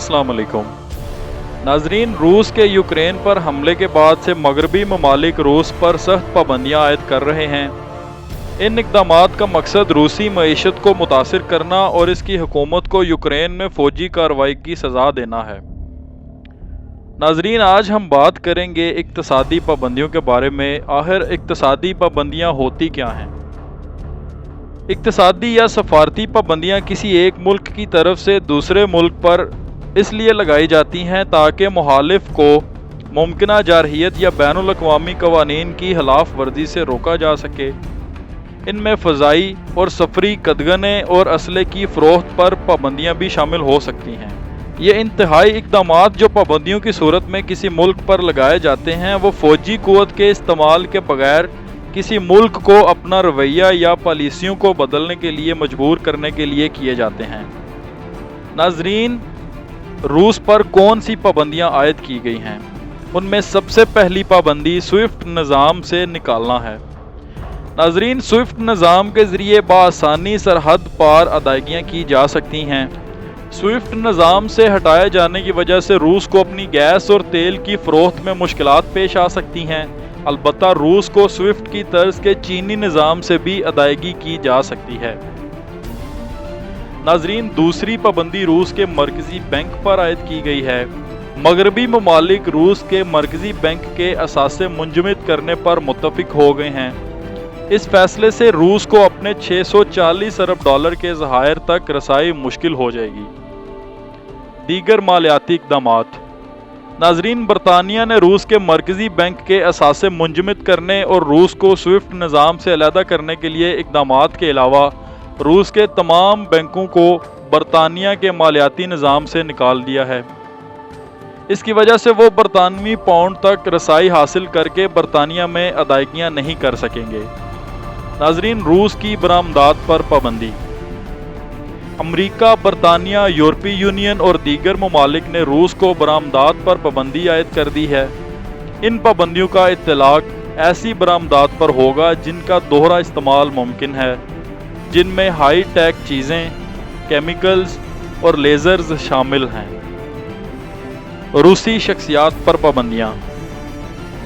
अस्सलाम वालेकुम नाजरीन, रूस के यूक्रेन पर हमले के बाद से मगरबी ममालिक रूस पर सख्त पाबंदियां आयद कर रहे हैं। इन इक़दामात का मकसद रूसी मईशत को मुतासिर करना और इसकी हुकूमत को यूक्रेन में फ़ौजी कार्रवाई की सज़ा देना है। नाजरीन, आज हम बात करेंगे इक़्तिसादी पाबंदियों के बारे में। आखिर इक़्तिसादी पाबंदियाँ होती क्या हैं? इक़्तिसादी या सफारती पाबंदियाँ किसी एक मुल्क की तरफ से दूसरे मुल्क पर इसलिए लगाई जाती हैं ताकि मुखालिफ को मुमकिना जारहियत या बैनुल अक़वामी क़वानीन की खिलाफ वर्जी से रोका जा सके। इनमें फ़ज़ाई और सफरी कदगने और असले की फ़रोख्त पर पाबंदियाँ भी शामिल हो सकती हैं। ये इंतहाई इक़दामात जो पाबंदियों की सूरत में किसी मुल्क पर लगाए जाते हैं, वो फ़ौजी क़ुव्वत के इस्तेमाल के बगैर किसी मुल्क को अपना रवैया या पॉलिसियों को बदलने के लिए मजबूर करने के लिए किए जाते हैं। नाजरीन, रूस पर कौन सी पाबंदियां आयद की गई हैं? उनमें सबसे पहली पाबंदी स्विफ्ट निज़ाम से निकालना है। नाजरीन, स्विफ्ट निज़ाम के ज़रिए बआसानी सरहद पार अदायगियाँ की जा सकती हैं। स्विफ्ट निज़ाम से हटाए जाने की वजह से रूस को अपनी गैस और तेल की फ़रोख्त में मुश्किलात पेश आ सकती हैं। अलबत्ता रूस को स्विफ्ट की तर्ज के चीनी निज़ाम से भी अदायगी की जा सकती है। नाजरीन, दूसरी पाबंदी रूस के मरकज़ी बैंक पर आयद की गई है। मगरबी ममालिक रूस के मरकज़ी बैंक के असासे मुंजमद करने पर मुत्तफ़िक हो गए हैं। इस फैसले से रूस को अपने 640 अरब डॉलर के ज़खायर तक रसाई मुश्किल हो जाएगी। दीगर मालियाती इक़दामात। नाजरीन, बरतानिया ने रूस के मरकज़ी बैंक के असासे मुंजमद करने और रूस को स्विफ्ट निज़ाम से अलहदा करने के लिए इक़दामात के अलावा रूस के तमाम बैंकों को बरतानिया के मालियाती निज़ाम से निकाल दिया है। इसकी वजह से वो बरतानवी पाउंड तक रसाई हासिल करके बरतानिया में अदायगियाँ नहीं कर सकेंगे। नाजरीन, रूस की बरामदात पर पाबंदी। अमरीका, बरतानिया, यूरोपीय यूनियन और दीगर ममालिक ने रूस को बरामदात पर पाबंदी आयद कर दी है। इन पाबंदियों का इत्तलाक ऐसी बरामदात पर होगा जिनका दोहरा इस्तेमाल मुमकिन है, जिनमें हाई टेक चीज़ें, केमिकल्स और लेज़र्स शामिल हैं। रूसी शख्सियात पर पाबंदियाँ।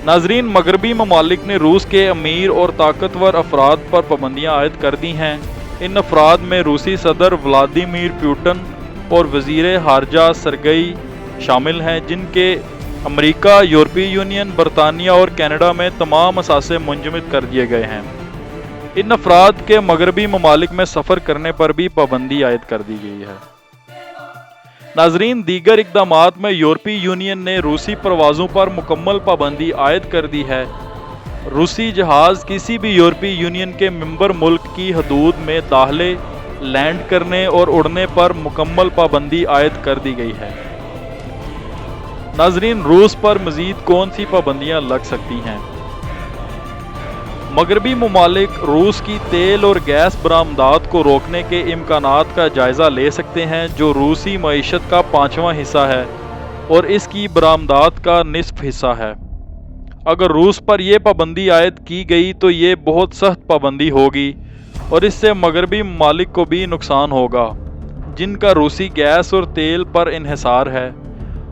नाजरीन, मगरबी ममालिक ने रूस के अमीर और ताकतवर अफराद पर पाबंदियाँ आयद कर दी हैं। इन अफराद में रूसी सदर व्लादिमीर पुतिन और वज़ीर ख़ारजा सरगई शामिल हैं, जिनके अमरीका, यूरोपीय यूनियन, बरतानिया और कनाडा में तमाम असासे मुंजमद कर दिए गए हैं। इन अफराद के मगरबी ममालिक में सफ़र करने पर भी पाबंदी आयद कर दी गई है। नाजरीन, दीगर इक़दामात में यूरोपीय यूनियन ने रूसी परवाज़ों पर मुकम्मल पाबंदी आयद कर दी है। रूसी जहाज़ किसी भी यूरोपीय यूनियन के मेंबर मुल्क की हदूद में दाखिले, लैंड करने और उड़ने पर मुकम्मल पाबंदी आयद कर दी गई है। नाजरीन, रूस पर मज़ीद कौन सी पाबंदियाँ लग सकती हैं? मगरबी ममालिक रूस की तेल और गैस बरामदात को रोकने के इम्कानात का जायज़ा ले सकते हैं, जो रूसी मईशत का 5वां हिस्सा है और इसकी बरामदात का निसफ हिस्सा है। अगर रूस पर यह पाबंदी आयद की गई तो ये बहुत सख्त पाबंदी होगी और इससे मगरबी ममालिक को भी नुकसान होगा, जिनका रूसी गैस और तेल पर इन्हिसार है।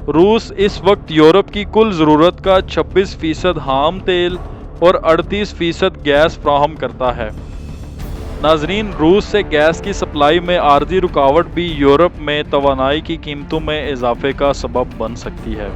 रूस इस वक्त यूरोप की कुल ज़रूरत का 26% हाम तेल और 38% गैस फ्राहम करता है। नाजरीन, रूस से गैस की सप्लाई में आर्जी रुकावट भी यूरोप में तवानाई की कीमतों में इजाफे का सबब बन सकती है।